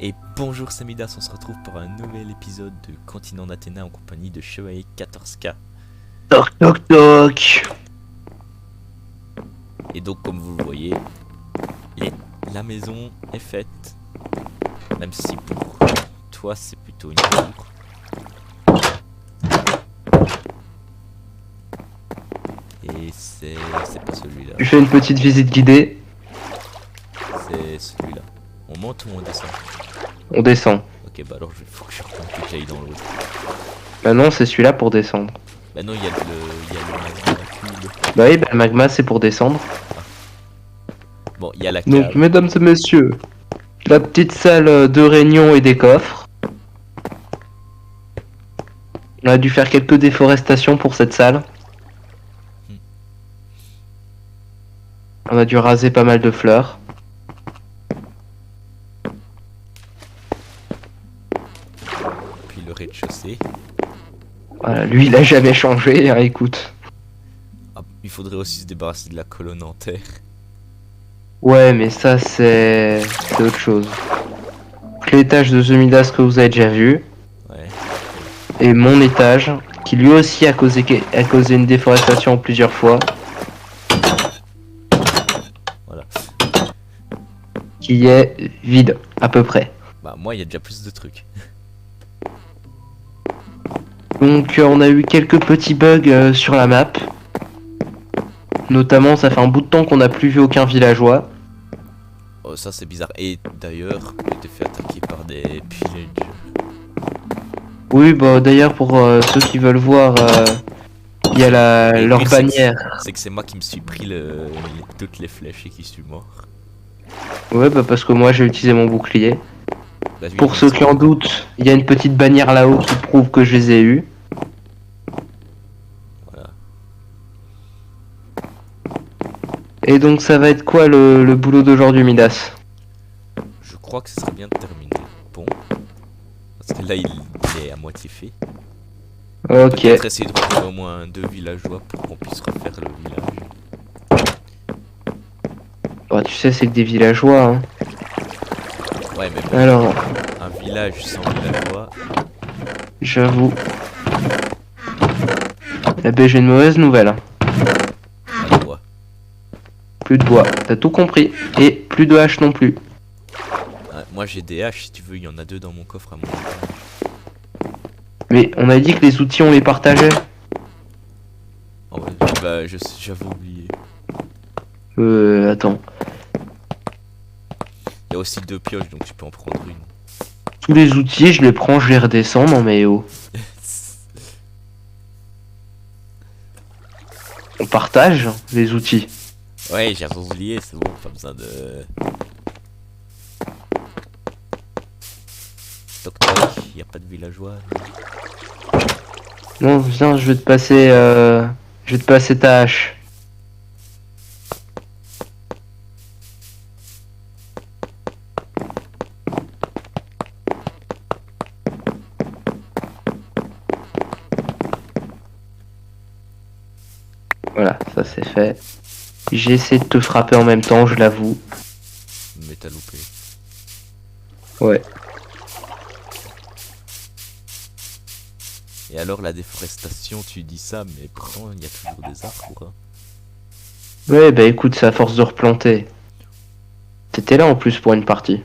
Et bonjour, c'est Midas, on se retrouve pour un nouvel épisode de Continent d'Athéna en compagnie de Chevalier 14K. Toc toc toc. Et donc comme vous le voyez, la maison est faite, même si pour toi c'est plutôt une cour. Et c'est pas celui-là, Tu fais une petite visite guidée, c'est celui-là. On monte ou on descend? on descend. Ok, bah alors il faut que je reprenne que j'aille dans l'autre. Bah non, c'est celui-là pour descendre. Bah non, il y a le magma, la cube. Bah oui, bah le magma c'est pour descendre. Bon, il y a la Donc cave. mesdames et messieurs, la petite salle de réunion et des coffres. On a dû faire quelques déforestations pour cette salle. On a dû raser pas mal de fleurs. Puis le rez-de-chaussée. Voilà, lui il a jamais changé, hein, écoute. Ah, il faudrait aussi se débarrasser de la colonne en terre. Ouais, mais ça c'est autre chose. L'étage de The Midas que vous avez déjà vu. Ouais. Et mon étage, qui lui aussi a causé une déforestation plusieurs fois. Voilà. Qui est vide, à peu près. Bah moi il y a déjà plus de trucs. Donc on a eu quelques petits bugs sur la map. Notamment ça fait un bout de temps qu'on n'a plus vu aucun villageois. Oh ça c'est bizarre. Et d'ailleurs, j'ai été fait attaquer par des pillagers. Oui bah d'ailleurs pour ceux qui veulent voir, il y a Et le leur pire, bannière. c'est que c'est moi qui me suis pris toutes les flèches et qui suis mort. Ouais bah parce que moi j'ai utilisé mon bouclier. Bah, oui, Pour mais ceux c'est- qui en doutent, il y a une petite bannière là-haut qui prouve que je les ai eus. Voilà. Et donc ça va être quoi le boulot d'aujourd'hui, Midas? Je crois que ce serait bien de terminer le pont. Parce que là il est à moitié fait. Ok. Peut-être essayer de retrouver au moins 2 villageois pour qu'on puisse refaire le village. Bah, tu sais c'est que des villageois, hein. Ouais mais bon, Alors, un village sans villageois. j'avoue. Eh ben j'ai une mauvaise nouvelle. Pas de bois. Plus de bois, t'as tout compris. Et plus de hache non plus. Moi j'ai des haches si tu veux, il y en a 2 dans mon coffre à mon étage. Mais on a dit que les outils on les partageait. Oh, ouais, bah j'avais oublié. Attends. Il y a aussi 2 pioches donc tu peux en prendre une. Tous les outils, je les prends, je les redescends dans mes hauts. On partage les outils. Ouais, j'avais oublié, c'est bon, pas besoin de... Toc toc, y a pas de villageois. Non, viens, je vais te passer, je vais te passer ta hache. Voilà, ça c'est fait. J'ai essayé de te frapper en même temps, je l'avoue. Mais t'as loupé. Ouais. Et alors la déforestation, tu dis ça, mais pourtant il y a toujours des arbres. Hein. Ouais, bah écoute, c'est à force de replanter. T'étais là en plus pour une partie.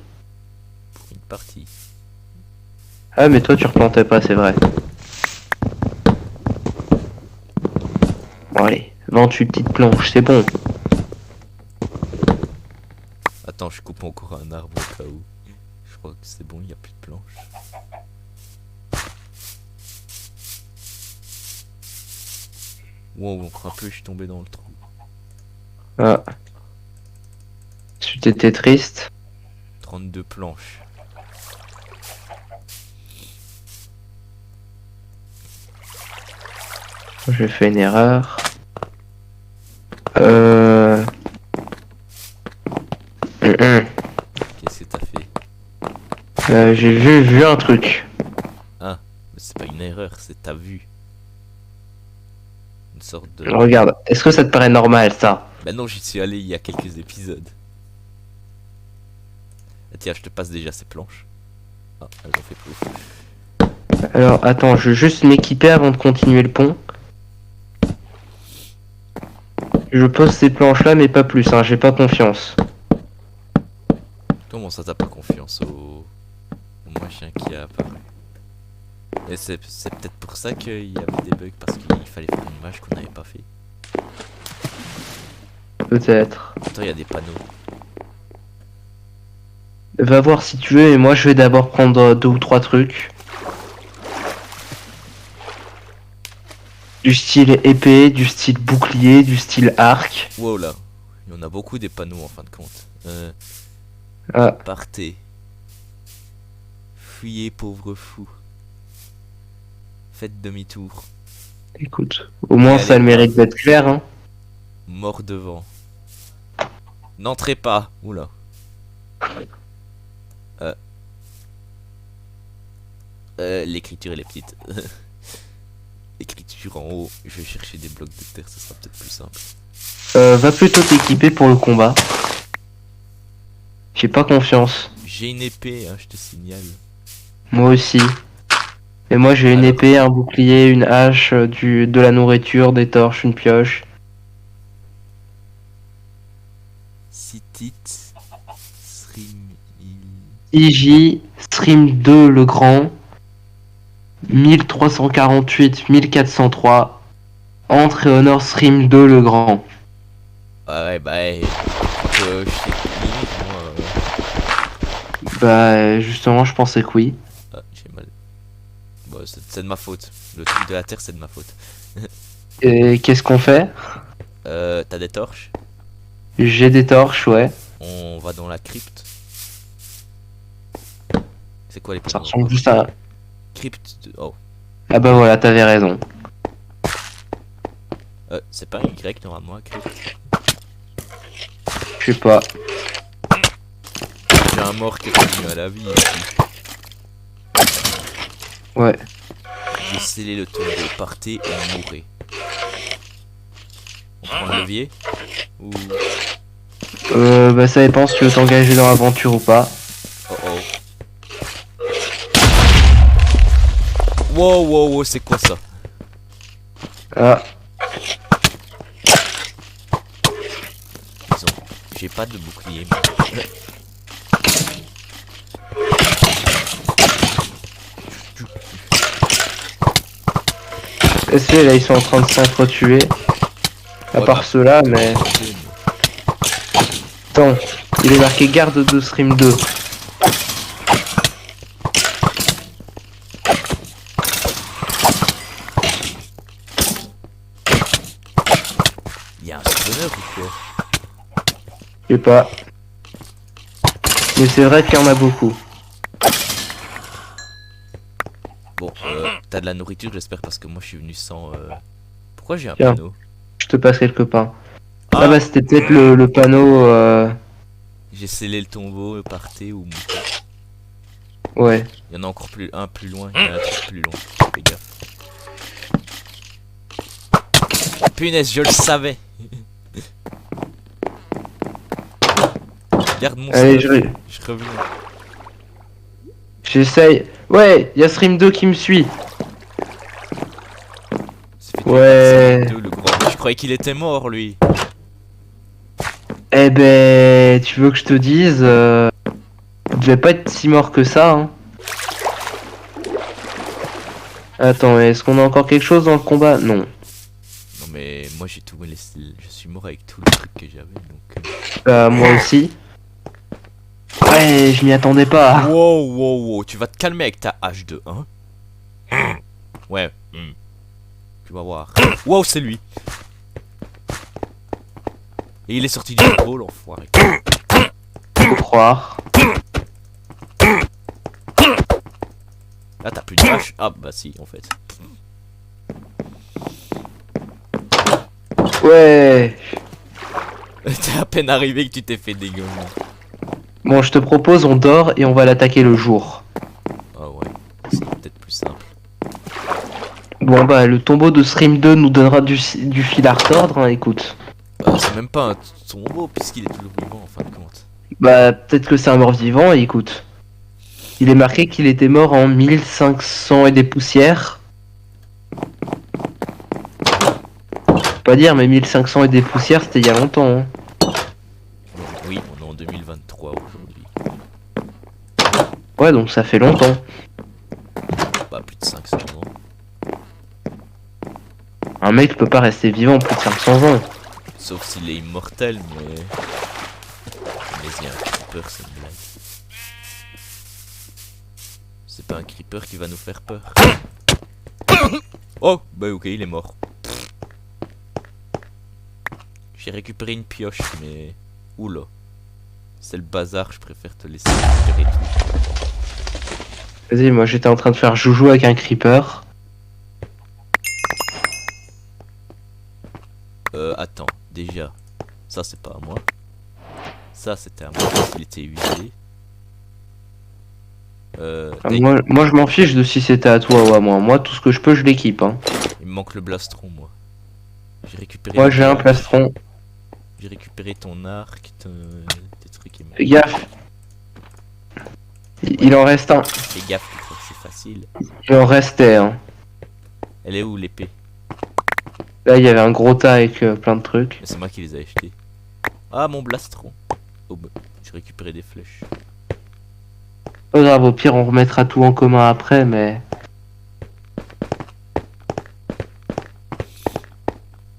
Pour une partie. Ah, mais toi tu replantais pas, c'est vrai. Bon, allez, 28 petites planches, c'est bon. Attends, je coupe encore un arbre au cas où. Je crois que c'est bon, il y a plus de planches. Wow, encore un peu, je suis tombé dans le trou. Ah. Tu t'étais triste. 32 planches. J'ai fait une erreur. Qu'est-ce que t'as fait? J'ai vu un truc. Ah, mais c'est pas une erreur, c'est ta vue. Une sorte de... Regarde, est-ce que ça te paraît normal ça? Bah non, j'y suis allé il y a quelques épisodes. Ah, tiens, je te passe déjà ces planches. Ah, elles ont fait plouf. Alors, attends, je vais juste m'équiper avant de continuer le pont. Je pose ces planches-là, mais pas plus, hein, j'ai pas confiance. Comment ça t'as pas confiance au machin qui a apparu? Et c'est peut-être pour ça qu'il y avait des bugs, parce qu'il fallait faire une image qu'on n'avait pas fait. Peut-être. Attends, il y a des panneaux. Va voir si tu veux, et moi je vais d'abord prendre 2 ou 3 trucs. Du style épée, du style bouclier, du style arc. Wow là, il y en a beaucoup des panneaux en fin de compte. Ah, Partez. Fuyez pauvre fou. Faites demi-tour. écoute, au moins Allez, ça a le mérite d'être clair, hein. Mort devant. N'entrez pas. Oula. L'écriture elle est petite. Écriture en haut. Je vais chercher des blocs de terre, ça sera peut-être plus simple. Va plutôt t'équiper pour le combat. J'ai pas confiance. J'ai une épée, hein, je te signale. Moi aussi. Et moi j'ai une Alors. épée, un bouclier, une hache, de la nourriture, des torches, une pioche. Sitit. Srim. IJ, Stream 2 le grand. 1348, 1403. Entre et honor Stream 2 le grand. Ouais, bah. Je sais limite, moi. Bah justement je pensais que oui. Ah, j'ai mal. Bon, c'est de ma faute. Le truc de la terre, c'est de ma faute. Et qu'est-ce qu'on fait? T'as des torches? J'ai des torches, ouais. On va dans la crypte. C'est quoi les Ça panneaux? ressemble juste à... Crypte de... Oh. Ah bah voilà, t'avais raison. C'est pas un Y normalement, crypte. Je sais pas. J'ai un mort qui est revenu à la vie ici. Ouais. J'ai scellé le tombeau. Partez ou mourrez. On prend le levier? Ou... Bah ça dépend si tu veux t'engager dans l'aventure ou pas. Oh oh. Wow, wow, wow, c'est quoi ça? Ah, Disons, j'ai pas de bouclier. Mais... là ils sont en train de s'entretuer. À part ceux-là, mais... Attends, il est marqué garde de stream 2. Il y a un spawner ou quoi? Je sais pas. Mais c'est vrai qu'il y en a beaucoup. Bon, t'as de la nourriture j'espère parce que moi je suis venu sans... Pourquoi j'ai un Tiens. panneau? Je te passe quelques pains. Ah, Ah bah c'était peut-être le panneau... j'ai scellé le tombeau, partez ou mourrez. Ouais. Il y en a encore un plus loin, il y en a un truc plus long. Fais gaffe. Punaise, je le savais. Garde mon Allez, stuff, je je reviens. j'essaye. Ouais, il y a stream 2 qui me suit. Ça fait Ouais. 25 le grand. Je croyais qu'il était mort lui. Eh ben, tu veux que je te dise, il devait pas être si mort que ça, hein. Attends, est-ce qu'on a encore quelque chose dans le combat? Non. Non mais moi j'ai tout laissé. Je suis mort avec tout le truc que j'avais donc. Moi aussi. Ouais, je m'y attendais pas. Wow wow wow, tu vas te calmer avec ta hache de 1. Ouais. Tu vas voir. Wow, c'est lui. Et il est sorti du rôle, l'enfoiré. Faut croire. Là t'as plus de hache. Ah bah si en fait. Ouais. T'es à peine arrivé que tu t'es fait dégommer. Bon, je te propose, on dort et on va l'attaquer le jour. Ah ouais, c'est peut-être plus simple. Bon bah, le tombeau de Stream 2 nous donnera du fil à retordre, hein, écoute. C'est même pas un tombeau puisqu'il est toujours vivant en fin de compte. Bah, peut-être que c'est un mort-vivant, écoute. Il est marqué qu'il était mort en 1500 et des poussières. Pas dire, mais 1500 et des poussières, c'était il y a longtemps. Hein. Oui, on est en 2023 aujourd'hui. Ouais, donc ça fait longtemps. Bah, plus de 500 ans. Un mec peut pas rester vivant plus de 500 ans. Sauf s'il est immortel, mais... Mais il y a un creeper, c'est une blague. C'est pas un creeper qui va nous faire peur. Oh, bah ok, il est mort. J'ai récupéré une pioche, mais... Oula. C'est le bazar, je préfère te laisser récupérer tout. Vas-y, moi j'étais en train de faire joujou avec un creeper. Attends, déjà. Ça, c'est pas à moi. Ça, c'était à moi parce qu'il était usé. Moi je m'en fiche de si c'était à toi ou à moi. Moi tout ce que je peux je l'équipe. Hein. Il me manque le blastron, moi. J'ai récupéré. Moi la j'ai un pioche. plastron. J'ai récupéré ton arc, tes trucs et Fais gaffe. Il en reste un. Fais gaffe, tu crois que c'est facile. Il en restait. Hein. Elle est où l'épée? Là il y avait un gros tas avec plein de trucs. C'est moi qui les ai achetés. Ah, mon blastron. Oh bah, j'ai récupéré des flèches. Pas grave, au pire on remettra tout en commun après, mais...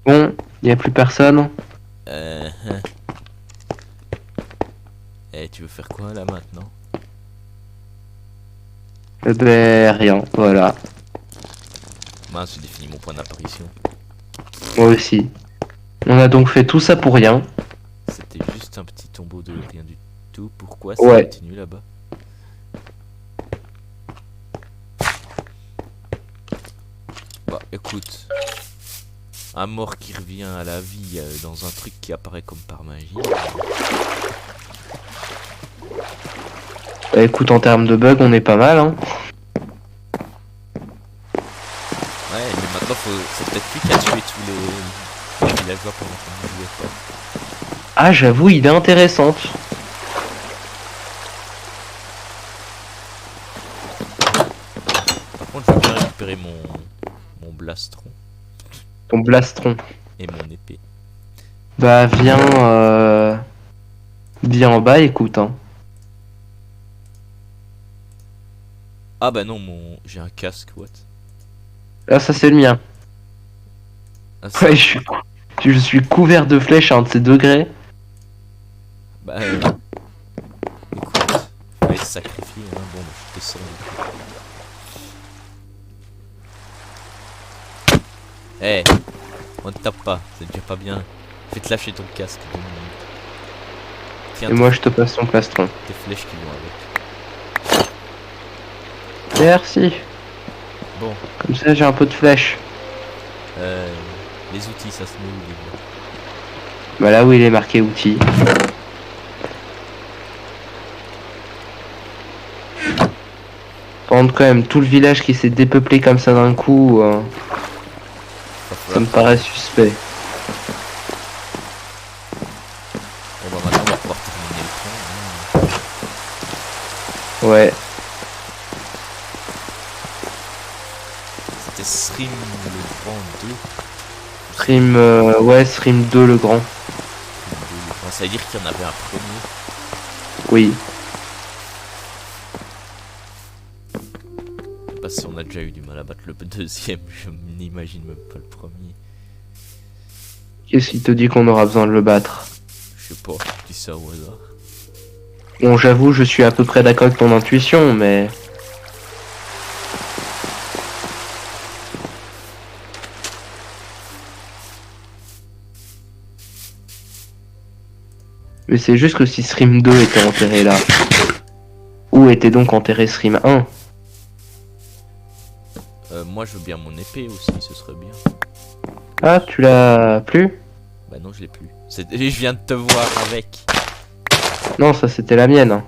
Bon, il n'y a plus personne. Euh... hein. Eh, tu veux faire quoi là maintenant? Ben rien, voilà. Mince, j'ai défini mon point d'apparition. Moi aussi. On a donc fait tout ça pour rien. C'était juste un petit tombeau de rien du tout. Pourquoi ça Ouais. continue là-bas? Bah écoute, un mort qui revient à la vie dans un truc qui apparaît comme par magie. Bah écoute, en termes de bugs, on est pas mal, hein. Ouais, mais maintenant c'est peut-être lui qui a tué tous les villageois pendant qu'on ne jouait pas. Ah, j'avoue, idée intéressante. Par contre, je veux bien récupérer mon blastron Ton blastron. et mon épée. Bah viens... Viens en bas, écoute, hein. Ah bah non, j'ai un casque, what? Là, ça c'est le mien. Ah, ça, Ouais, je suis couvert de flèches à un de ces degrés. bah écoute, fallait se sacrifier, hein. Bon, bah, je descends. Eh, on ne tape pas, c'est déjà pas bien. Fais-te lâcher ton casque. Tiens, Et moi, je te passe ton plastron. tes flèches qui vont avec. Merci. Bon, Comme ça, j'ai un peu de flèches. les outils, ça se met où les gars? Bah là où il est marqué outils. Par contre, quand même, tout le village qui s'est dépeuplé comme ça d'un coup, Va ça me falloir- paraît suspect. Bon bah maintenant on va pouvoir terminer le plan. Hein. Ouais. C'était Srim le Grand 2. Stream, ouais, Stream 2 le grand. Ça veut dire qu'il y en avait un premier. Oui. Je sais pas si on a déjà eu du mal à battre le deuxième, je n'imagine même pas le premier. Qu'est-ce qui te dit qu'on aura besoin de le battre? Je sais pas, je dis ça au hasard. Bon, j'avoue, je suis à peu près d'accord avec ton intuition, mais... Mais c'est juste que si Stream 2 était enterré là, où était donc enterré Stream 1? Moi je veux bien mon épée aussi, ce serait bien. Ah, tu l'as plus? Bah non, je l'ai plus. Je viens de te voir avec. Non, ça c'était la mienne. Hein.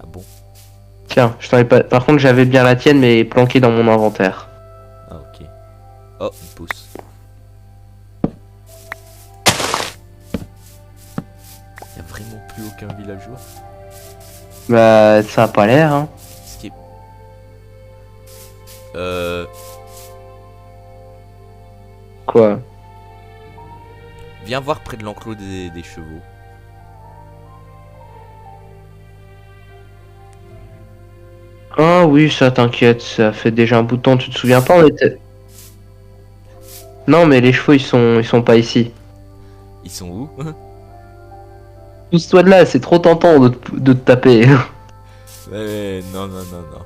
Ah bon? Tiens, je t'en ai pas... Par contre, j'avais bien la tienne, mais planquée dans mon inventaire. Ah ok. Oh, une pousse. Y'a vraiment plus aucun villageois? Bah, ça a pas l'air, hein. Quoi? Viens voir près de l'enclos des chevaux. Ah oui, ça t'inquiète, ça fait déjà un bout de temps, tu te souviens pas, on était... Non, mais les chevaux, ils sont pas ici. Ils sont où? Pousse-toi de là, c'est trop tentant de te taper. Ouais, non, non, non, non.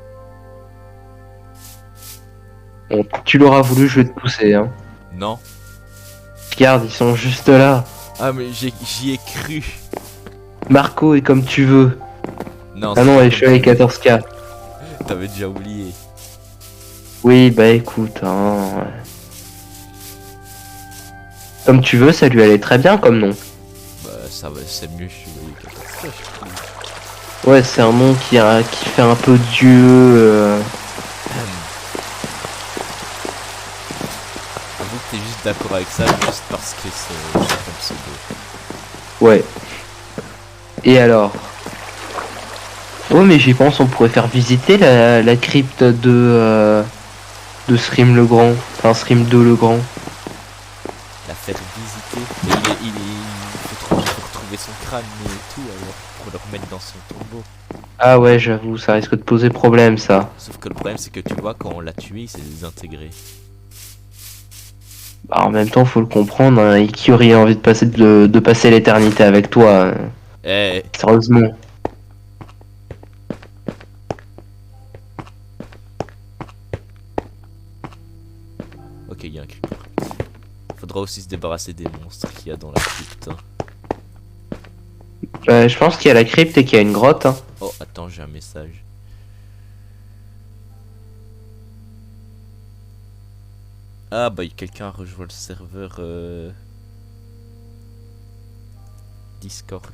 Bon, tu l'auras voulu, je vais te pousser, hein. Non. Regarde, ils sont juste là. Ah, mais j'y ai cru. Marco est comme tu veux. Non, Ah non, c'est les comme chevaliers tu veux. 14K. T'avais déjà oublié. Oui, bah écoute, hein. Ouais. Comme tu veux, ça lui allait très bien comme nom. Bah, ça va, c'est mieux, je suis je trouve. Ouais, c'est un nom qui fait un peu dieu. Avoue que t'es juste d'accord avec ça, juste parce que c'est comme pseudo. Ouais. Et alors? Oh, mais j'y pense, on pourrait faire visiter la crypte de Srim le Grand. Enfin, Srim 2 le Grand. La faire visiter. Mais faut retrouver son crâne et tout alors, pour le remettre dans son tombeau. Ah ouais, j'avoue, ça risque de poser problème, ça. Sauf que le problème c'est que tu vois, quand on l'a tué, il s'est désintégré. Bah, en même temps, faut le comprendre, hein, et qui aurait envie de passer l'éternité avec toi, hein. Eh, Sérieusement. ok, il y a un creeper. Faudra aussi se débarrasser des monstres qu'il y a dans la crypte. Hein. Je pense qu'il y a la crypte et qu'il y a une grotte, hein. Oh, attends, j'ai un message. Ah bah quelqu'un a rejoint le serveur Discord.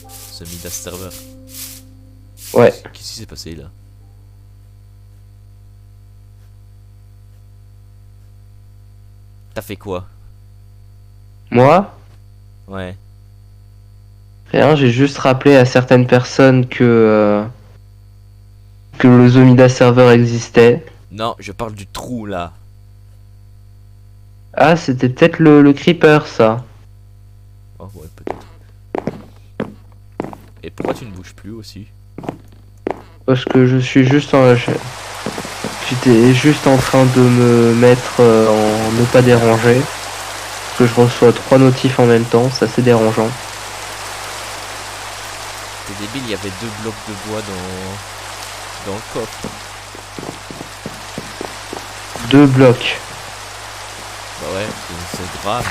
Ce Midas serveur. Ouais. Qu'est-ce qui s'est passé là? T'as fait quoi? Moi? Ouais. Rien, j'ai juste rappelé à certaines personnes que le Zomida serveur existait. Non, je parle du trou là. Ah, c'était peut-être le Creeper, ça. Oh ouais, peut-être. Et pourquoi tu ne bouges plus aussi? Parce que je suis juste en... J'étais juste en train de me mettre en ne pas déranger. Parce que je reçois 3 notifs en même temps, c'est assez dérangeant. C'est débile, il y avait 2 blocs de bois dans le coffre. 2 blocs. Bah ouais, c'est grave.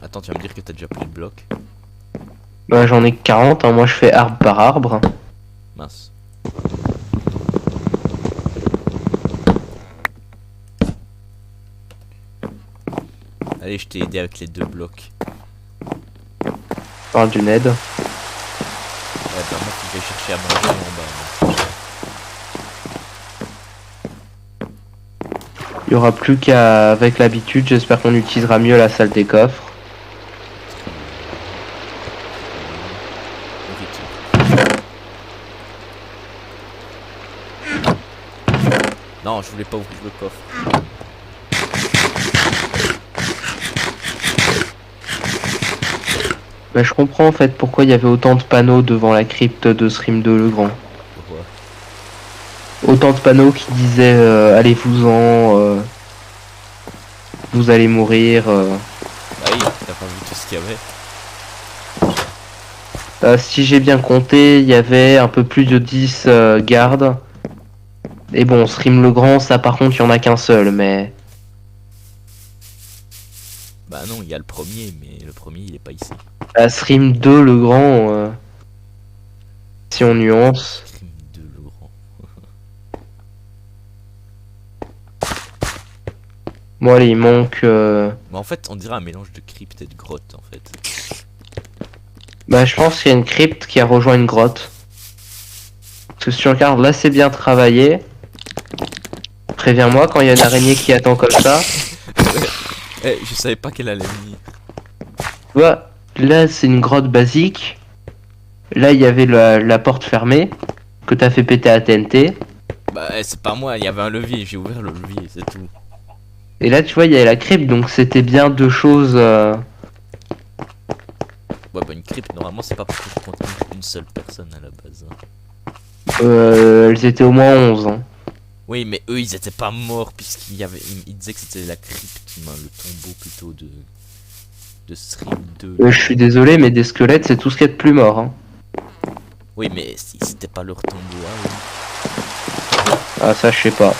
Attends, tu vas me dire que t'as déjà pris le bloc. Bah, j'en ai 40, hein, moi je fais arbre par arbre. Mince. Allez, je t'ai aidé avec les 2 blocs. Je parle d'une aide. Ouais, bah moi, faut que j'aille chercher à manger en bas. Il y aura plus qu'avec l'habitude, j'espère qu'on utilisera mieux la salle des coffres. Non, je voulais pas ouvrir le coffre. Bah, je comprends en fait pourquoi il y avait autant de panneaux devant la crypte de Srim 2 le Grand. Pourquoi? Autant de panneaux qui disaient allez-vous-en, vous allez mourir. Bah oui, t'as pas vu tout ce qu'il y avait. Si j'ai bien compté, il y avait un peu plus de 10 gardes. Et bon, Srim le Grand, ça par contre, il y en a qu'un seul, mais... Bah non, il y a le premier, mais le premier il est pas ici. Srim 2 le Grand, si on nuance... Crime de Laurent. Bon allez, il manque... Mais en fait, on dirait un mélange de crypte et de grotte en fait. Bah je pense qu'il y a une crypte qui a rejoint une grotte. Parce que si tu regardes, là c'est bien travaillé. Préviens-moi quand il y a une araignée qui attend comme ça. Eh, je savais pas qu'elle allait venir. Tu vois, là c'est une grotte basique. Là, il y avait la porte fermée que t'as fait péter à TNT. Bah, c'est pas moi, il y avait un levier, j'ai ouvert le levier, c'est tout. Et là, tu vois, il y avait la crypte, donc c'était bien deux choses. Ouais, bah, une crypte, normalement, c'est pas pour contenir une seule personne à la base. Hein. Elles étaient au moins 11. Hein. Oui, mais eux, ils étaient pas morts, puisqu'il y avait. Ils disaient que c'était la crypte, le tombeau plutôt de Stream 2. Je suis désolé, mais des squelettes, c'est tout ce qu'il y a de plus mort. Hein. Oui, mais si c'était pas leur tombeau, ah oui. Ah, ça, je sais pas.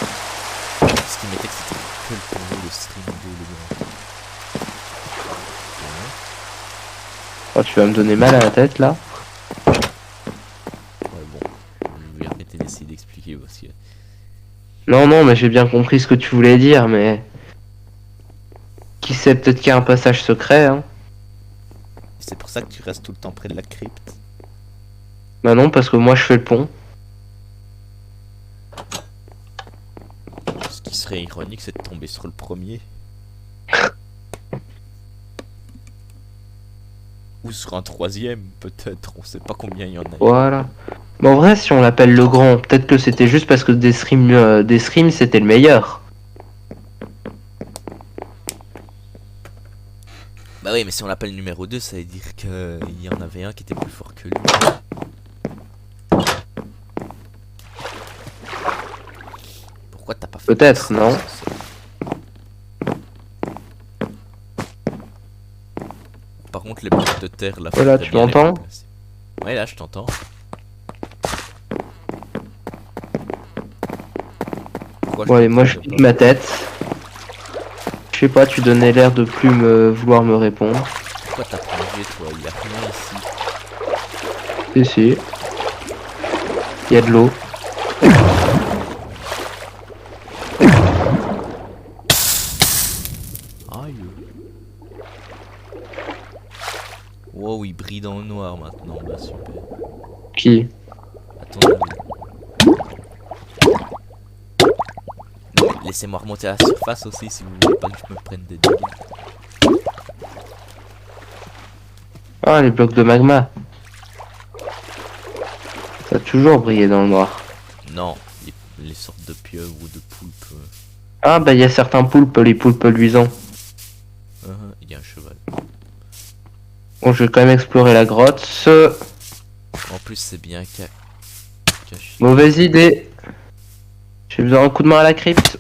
Parce qu'ils mettaient que c'était que le tombeau de Stream 2, le grand. Oh, tu vas me donner mal à la tête là. Ouais, bon, je vais arrêter d'essayer d'expliquer parce que. Non, non, mais j'ai bien compris ce que tu voulais dire, mais. Qui sait, peut-être qu'il y a un passage secret, hein. C'est pour ça que tu restes tout le temps près de la crypte. Bah non, parce que moi je fais le pont. Ce qui serait ironique, c'est de tomber sur le premier. Ou sur un troisième, peut-être. On sait pas combien il y en a. Voilà. Mais en vrai, si on l'appelle le grand, peut-être que c'était juste parce que des streams c'était le meilleur. Bah oui, mais si on l'appelle numéro 2, ça veut dire qu'il y en avait un qui était plus fort que lui. Pourquoi t'as pas fait Peut-être, ça, non? Par contre, les blocs de terre, là, Voilà, faudrait tu bien les m'entends? remplacer. Ouais, là, je t'entends. Pourquoi Ouais, moi je t'entends pique pas ma tête. Je sais pas, tu donnais l'air de plus vouloir me répondre. Pourquoi t'as plongé, toi? Il y a rien ici. Si, si. Il y a de l'eau. Aïe. Wow, il brille dans le noir maintenant, bah super. Qui? Attends. Laissez-moi remonter à la surface aussi si vous voulez pas que je me prenne des dégâts. Ah, les blocs de magma. Ça a toujours brillé dans le noir. Non, les sortes de pieuvres ou de poulpes. Ah, bah il y a certains poulpes, les poulpes luisants. Il y a un cheval. Bon, je vais quand même explorer la grotte. En plus, c'est bien caché. Mauvaise idée. J'ai besoin d'un coup de main à la crypte.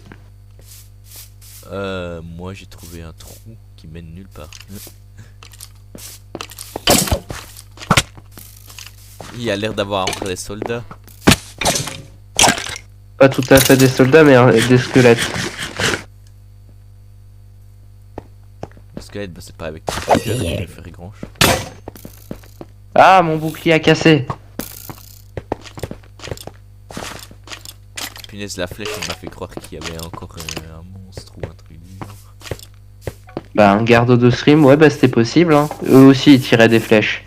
Moi j'ai trouvé un trou qui mène nulle part. Il y a l'air d'avoir encore des soldats. Pas tout à fait des soldats, mais des squelettes. Le squelette, bah c'est pas avec le cœur qu'il va faire grand chose. Ah, mon bouclier a cassé. Punaise, la flèche, on m'a fait croire qu'il y avait encore un monstre ou un truc du genre. Bah, un garde de stream, ouais, bah c'était possible. Hein. Eux aussi, ils tiraient des flèches.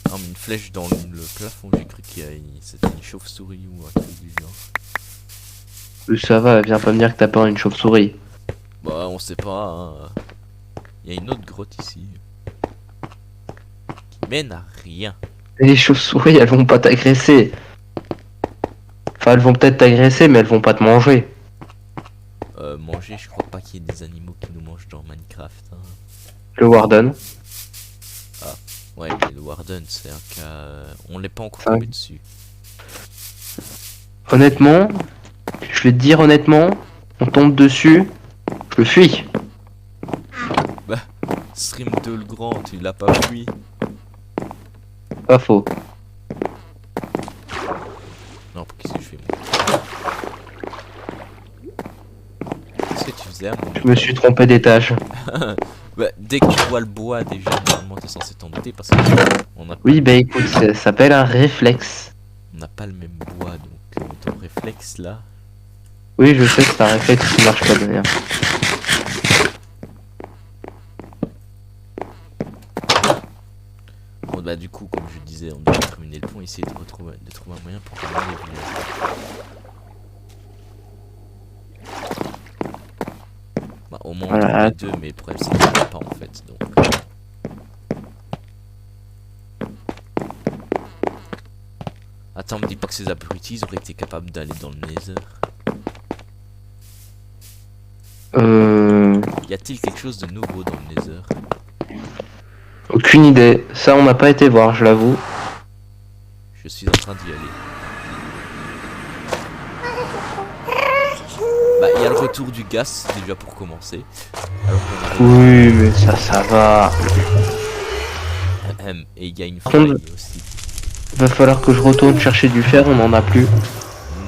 Ah, mais une flèche dans le plafond, j'ai cru qu'il y avait c'était une chauve-souris ou un truc du genre. Ça va, viens pas me dire que t'as peur d'une chauve-souris. Bah, on sait pas. Hein. Il y a une autre grotte ici qui mène à rien. Et les chauves-souris, elles vont pas t'agresser. Enfin, elles vont peut-être t'agresser, mais elles vont pas te manger. Manger, je crois pas qu'il y ait des animaux qui nous mangent dans Minecraft. Hein. Le Warden. Ouais, mais le Warden, c'est un cas. On l'est pas encore tombé dessus. Honnêtement, je vais te dire honnêtement, on tombe dessus, je le fuis. Bah, Stream 2 le grand, tu l'as pas fui. Pas faux. Non, qu'est-ce que je fais moi? Qu'est-ce que tu faisais à mon Je me suis trompé d'étage. Bah, dès que tu vois le bois, déjà, normalement, t'es censé t'en douter parce que on a pas, Oui, bah écoute, ça s'appelle un réflexe. on n'a pas le même bois, donc ton réflexe là. Oui, je sais que c'est un réflexe qui marche pas d'ailleurs. Bon, bah, du coup, comme je disais, on doit terminer le pont, essayer de trouver un moyen pour ramener les villages. Bah, au moins, on Voilà. trouve les deux, mais le problème, c'est qu'il n'y en a pas en fait, donc. Attends, me dis pas que ces abrutis ils auraient été capables d'aller dans le Nether. Y a-t-il quelque chose de nouveau dans le Nether? Aucune idée. Ça, on n'a pas été voir, je l'avoue. Je suis en train d'y aller. Bah, il y a le retour du gaz déjà pour commencer. Alors qu'on arrive. Oui, mais ça va. Et il y a une Contre- faille aussi. Va falloir que je retourne chercher du fer, on en a plus.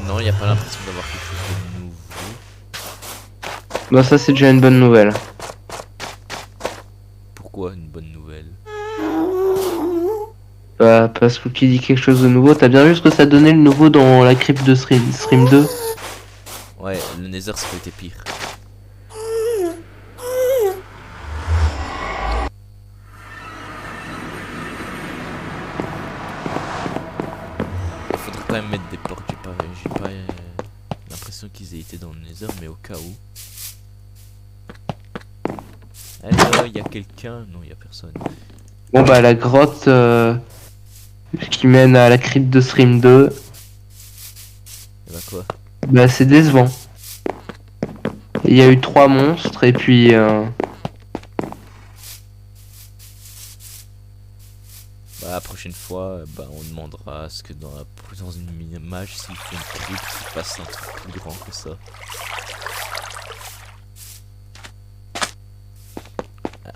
Non, il n'y a pas l'impression d'avoir quelque chose de nouveau. Bah ça c'est déjà une bonne nouvelle. Pourquoi une bonne nouvelle? Bah parce que qui dit quelque chose de nouveau, t'as bien vu ce que ça donnait le nouveau dans la crypte de Stream 2? Ouais, le Nether ça aurait été pire. Il faudrait quand même mettre des portes. J'ai pas l'impression qu'ils aient été dans le Nether, mais au cas où. Alors, il y a quelqu'un? Non, il y a personne. Bon bah la grotte qui mène à la crypte de Stream 2, Et bah quoi? bah c'est décevant. Il y a eu 3 monstres et puis Bah, la prochaine fois, bah, on demandera à ce que dans une image, s'il fait une crypte, il fasse un truc plus grand que ça.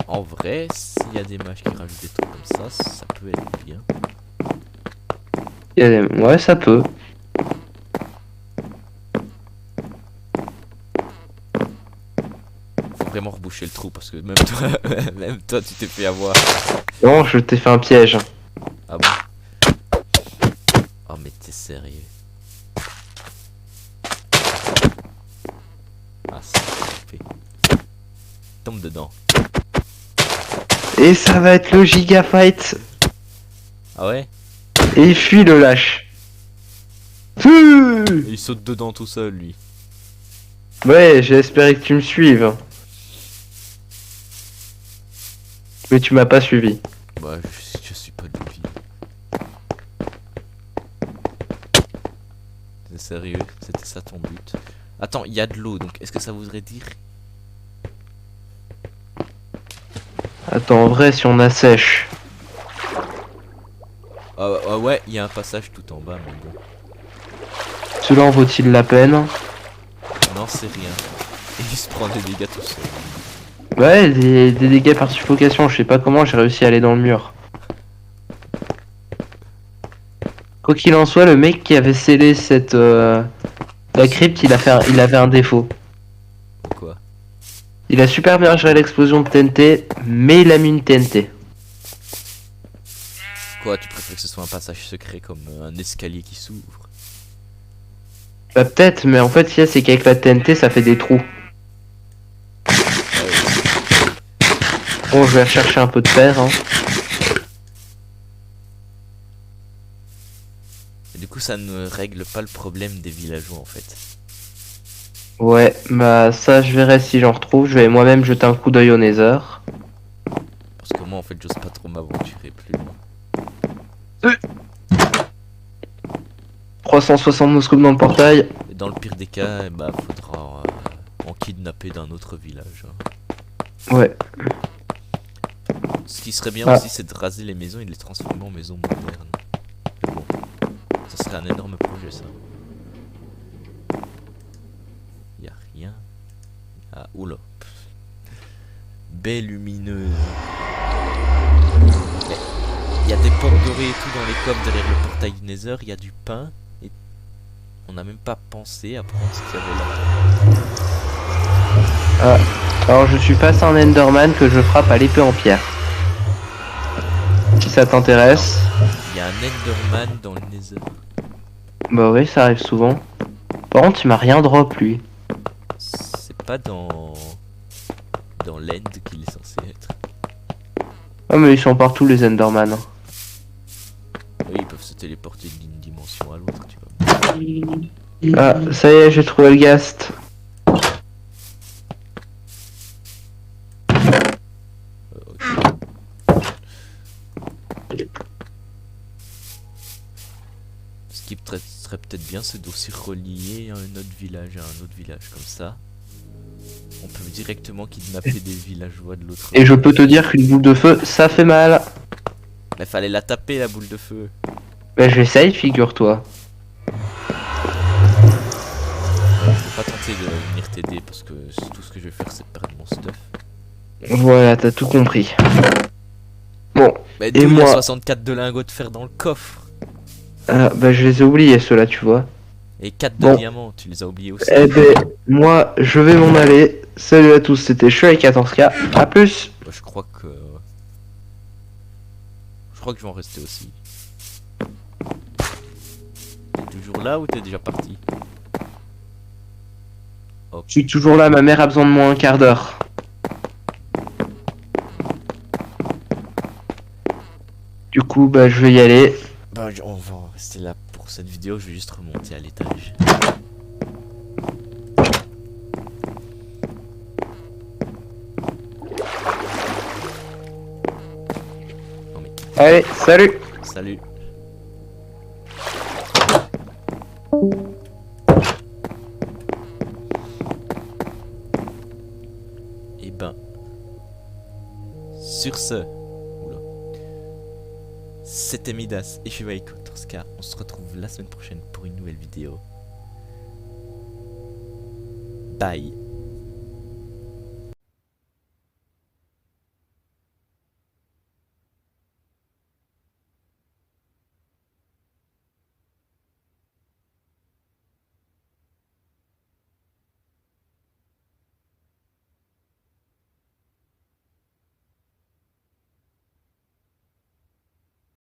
En vrai, s'il y a des mages qui rajoutent des trucs comme ça peut être bien. ouais ça peut. Faut vraiment reboucher le trou parce que même toi tu t'es fait avoir. Non, je t'ai fait un piège. Ah bon? Oh mais t'es sérieux? Ah c'est fait. Tombe dedans. Et ça va être le giga fight. Ah ouais? Et il fuit le lâche. Et il saute dedans tout seul lui. Ouais, j'ai espéré que tu me suives. Mais tu m'as pas suivi. Bah je suis pas de lui. C'est sérieux? C'était ça ton but? Attends, il y a de l'eau donc est-ce que ça voudrait dire? Attends, en vrai, si on assèche. Ah ouais, il y a un passage tout en bas mais bon. Cela en vaut-il la peine? Non c'est rien. Et il se prend des dégâts tout seul. Ouais, des dégâts par suffocation, je sais pas comment j'ai réussi à aller dans le mur. Quoi qu'il en soit, le mec qui avait scellé cette la crypte, il avait un défaut. Quoi? Il a super bien géré l'explosion de TNT, mais il a mis une TNT. Quoi, tu préfères que ce soit un passage secret comme un escalier qui s'ouvre? Bah peut-être, mais en fait, ce qu'il y a, c'est qu'avec la TNT, ça fait des trous. Bon, je vais rechercher un peu de fer, hein. Et du coup, ça ne règle pas le problème des villageois en fait. Ouais, bah ça, je verrai si j'en retrouve. Je vais moi-même jeter un coup d'œil au Nether. Parce que moi en fait, j'ose pas trop m'aventurer plus loin. 360 scopes dans le portail. Et dans le pire des cas, bah faudra en kidnapper d'un autre village. Hein. Ouais. Ce qui serait bien Ah. aussi, c'est de raser les maisons et de les transformer en maisons modernes. Mais bon, ça serait un énorme projet ça. Y a rien. Ah, oula. Baie lumineuse. Il y a des portes dorées et tout dans les coffres derrière le portail du Nether. Il y a du pain. Et on n'a même pas pensé à prendre ce qu'il y avait là. Ah. Alors je suis face à un Enderman que je frappe à l'épée en pierre. Si ça t'intéresse. Il y a un Enderman dans le Nether. Bah oui, ça arrive souvent. Par contre, il m'a rien drop lui. C'est pas dans l'end qu'il est censé être. Ah mais ils sont partout les Enderman. Oui, ils peuvent se téléporter d'une dimension à l'autre, tu vois. Ah, ça y est, j'ai trouvé le ghast. C'est qui serait peut-être bien, c'est d'aussi relier un autre village à un autre village, comme ça. On peut directement kidnapper des villageois de l'autre. Et je peux te dire qu'une boule de feu, ça fait mal. Mais fallait la taper la boule de feu. Bah j'essaye, figure-toi. Je vais pas tenter de venir t'aider parce que tout ce que je vais faire c'est perdre mon stuff. Voilà, t'as tout compris. Bon, Mais et d'où il y a moi 64 de lingots de fer dans le coffre. bah je les ai oubliés ceux-là, tu vois. Et 4 de Bon. diamants, tu les as oubliés aussi. Eh ben, moi, je vais m'en aller. Salut à tous, c'était Shrek 14K. À plus. Bah, je crois que je vais en rester aussi. T'es toujours là ou t'es déjà parti? Je suis toujours là, ma mère a besoin de moi un quart d'heure. Du coup, bah je vais y aller. Bah on va en rester là pour cette vidéo, je vais juste remonter à l'étage. Non mais Allez, salut. salut. Et ben sur ce, oula, c'était Midas et Shueiko Torska. On se retrouve la semaine prochaine pour une nouvelle vidéo. Bye.